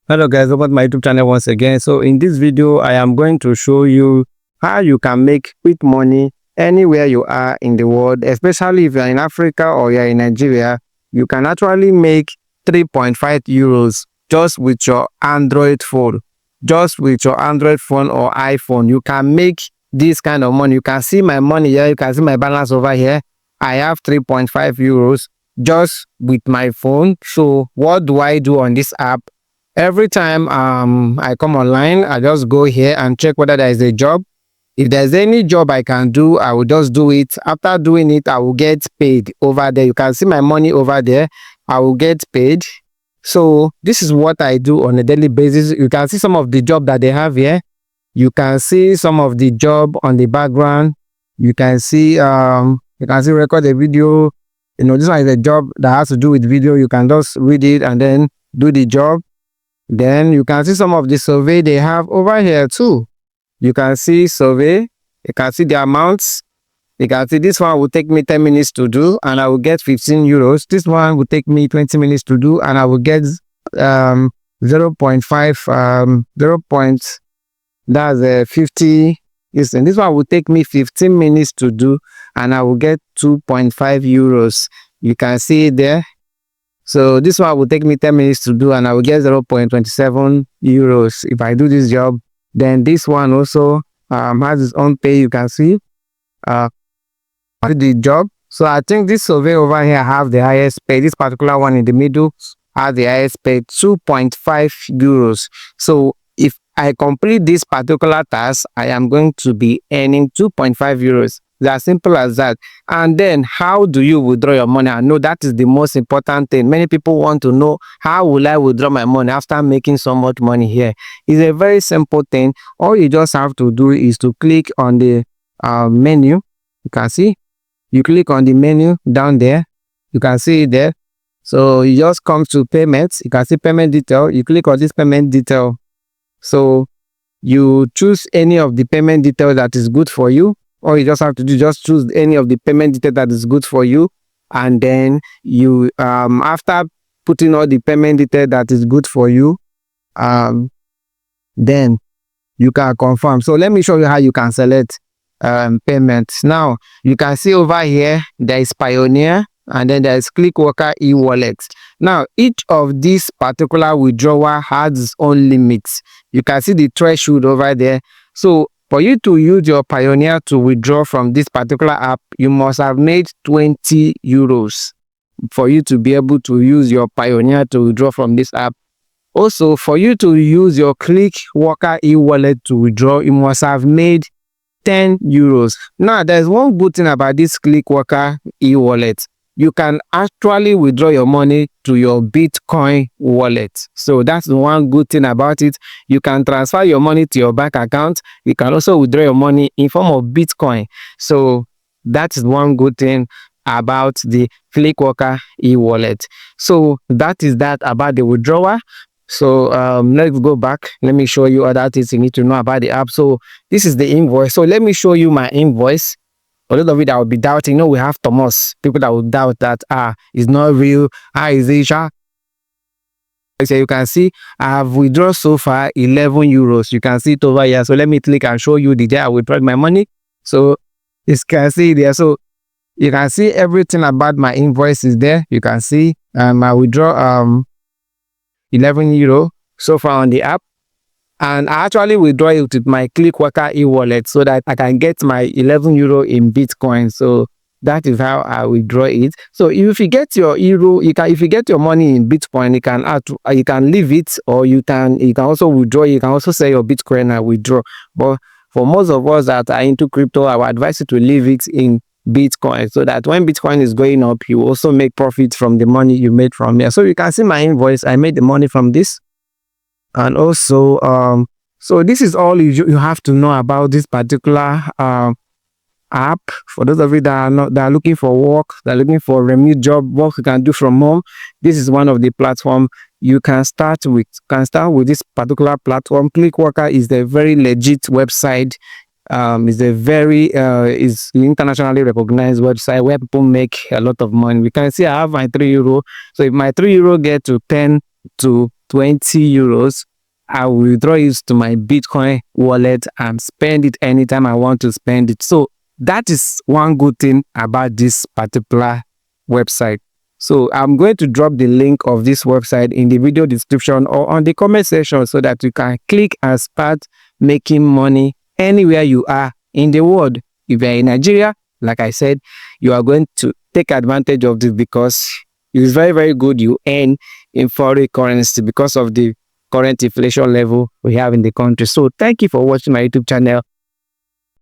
Hello guys, welcome to my YouTube channel once again. So in this video, I am going to show you how you can make quick money anywhere you are in the world, especially if you're in Africa or you're in Nigeria. You can actually make 3.5 euros just with your Android phone. Just with your Android phone or iPhone, you can make this kind of money. You can see my money here. You can see my balance over here. I have 3.5 euros just with my phone. So what do I do on this app? Every time I come online, I just go here and check whether there is a job. If there's any job I can do, I will just do it. After doing it, I will get paid over there. You can see my money over there. I will get paid. So this is what I do on a daily basis. You can see some of the job that they have here. You can see some of the job on the background. You can see record a video. You know, this one is a job that has to do with video. You can just read it and then do the job. Then you can see some of the survey they have over here too. You can see survey, you can see the amounts. You can see this one will take me 10 minutes to do and I will get 15 euros. This one will take me 20 minutes to do and I will get 0.5, that's 50. Listen, this one will take me 15 minutes to do and I will get 2.5 euros. You can see it there. So this one will take me 10 minutes to do and I will get 0.27 euros if I do this job. Then this one also has its own pay. You can see the job. So I think this survey over here have the highest pay. This particular one in the middle has the highest pay, 2.5 euros. So if I complete this particular task, I am going to be earning 2.5 euros. It's as simple as that. And then how do you withdraw your money? I know that is the most important thing. Many people want to know, how will I withdraw my money after making so much money here? It's a very simple thing. All you just have to do is to click on the menu. You can see, you click on the menu down there. You can see it there. So you just come to payments. You can see payment detail. You click on this payment detail. So you choose any of the payment detail that is good for you. All you just have to do, just choose any of the payment detail that is good for you. And then you, after putting all the payment detail that is good for you, then you can confirm. So let me show you how you can select payments. Now, you can see over here, there is Payoneer and then there is CLICKWORKER e-wallet. Now, each of these particular withdrawal has its own limits. You can see the threshold over there. So for you to use your Payoneer to withdraw from this particular app, you must have made 20 euros for you to be able to use your Payoneer to withdraw from this app. Also, for you to use your CLICKWORKER e-wallet to withdraw, you must have made 10 euros. Now, there's one good thing about this CLICKWORKER e-wallet. You can actually withdraw your money to your Bitcoin wallet. So that's the one good thing about it. You can transfer your money to your bank account. You can also withdraw your money in form of Bitcoin. So that is one good thing about the CLICKWORKER e-wallet. So that is that about the withdrawal. So let's go back. Let me show you other things you need to know about the app. So this is the invoice. So let me show you my invoice. A lot of it that will be doubting. You know, we have Thomas, people that will doubt that it's not real. Is it? So you can see I have withdrawn so far 11 euros. You can see it over here. So let me click and show you the day I withdraw my money. So you can see there. So you can see everything about my invoice is there. You can see I withdraw 11 euro so far on the app. And I actually withdraw it with my CLICKWORKER e-wallet so that I can get my 11 euro in Bitcoin. So that is how I withdraw it. So if you get your euro, if you get your money in Bitcoin, you can leave it, or you can also withdraw. You can also sell your Bitcoin and withdraw. But for most of us that are into crypto, I would advise you to leave it in Bitcoin so that when Bitcoin is going up, you also make profit from the money you made from here. So you can see my invoice. I made the money from this. And also, so this is all you have to know about this particular app. For those of you that are looking for work, that are looking for remote job, work you can do from home, this is one of the platform you can start with. This particular platform. CLICKWORKER is a very legit website. Is internationally recognized website where people make a lot of money. We can see I have my 3 euro. So if my 3 euro get to 10 to 20 euros, I will withdraw it to my Bitcoin wallet and spend it anytime I want to spend it. So that is one good thing about this particular website. So I'm going to drop the link of this website in the video description or on the comment section so that you can click and start making money anywhere you are in the world. If you're in Nigeria, like I said, you are going to take advantage of this because it's very, very good. You earn in foreign currency because of the current inflation level we have in the country. So thank you for watching my YouTube channel.